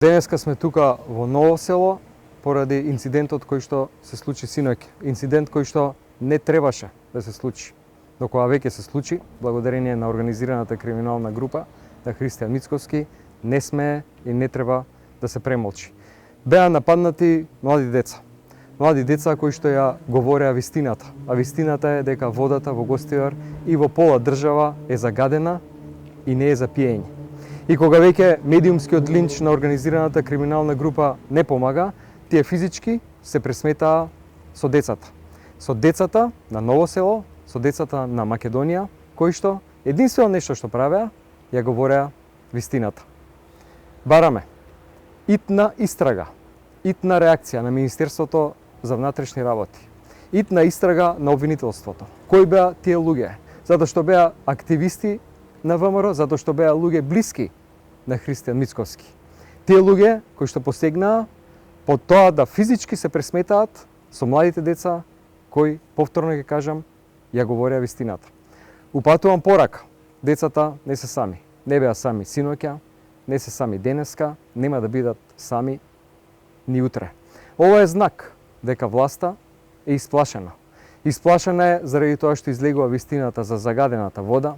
Денеска сме тука во Ново село поради инцидентот кој што се случи синоќ. Инцидент кој што не требаше да се случи, но кога веќе се случи, благодарение на организираната криминална група на Христијан Мицковски, не смее и не треба да се премолчи. Беа нападнати млади деца. Млади деца кои што ја говореа вистината. А вистината е дека водата во Гостивар и во пола држава е загадена и не е за пиење. И кога веќе медиумскиот линч на организираната криминална група не помага, тие физички се пресметаа со децата. Со децата на Ново село, со децата на Македонија, кои што единствено нешто што правеа, ја говореа вистината. Бараме итна истрага, итна реакција на Министерството за внатрешни работи, итна истрага на обвинителството. Кои беа тие луѓе? Затоа што беа активисти на ВМРО, затоа што беа луѓе блиски на Христијан Мицковски. Тие луѓе кои што посегнаа по тоа да физички се пресметаат со младите деца кои, повторно ќе кажам, ја говореа вистината. Упатувам порака, децата не се сами. Не беа сами синоќа, не се сами денеска, нема да бидат сами ни утре. Ова е знак дека власта е исплашена. Исплашена е заради тоа што излегува вистината за загадената вода,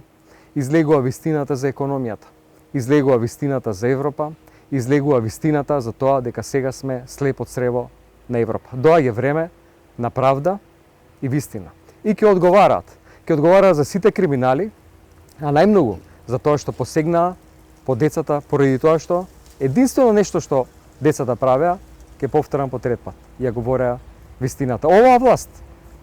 излегува вистината за економијата, излегува вистината за Европа, излегува вистината за тоа дека сега сме слепо црево на Европа. Доаѓа време на правда и вистина. И ќе одговараат. Ќе одговараат за сите криминали, а најмногу за тоа што посегнаа по децата, поради тоа што единствено нешто што децата правеа, ќе повторам по трет пат, ја говореа вистината. Оваа власт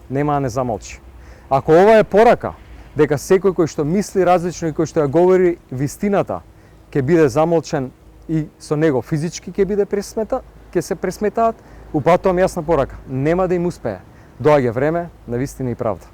нема да не замолчи. Ако ова е порака, дека секој кој што мисли различно и кој што ја говори вистината, ќе биде замолчен и со него физички ќе се пресметаат, упатувам јасна порака. Нема да им успее. Доаѓа време на вистина и правда.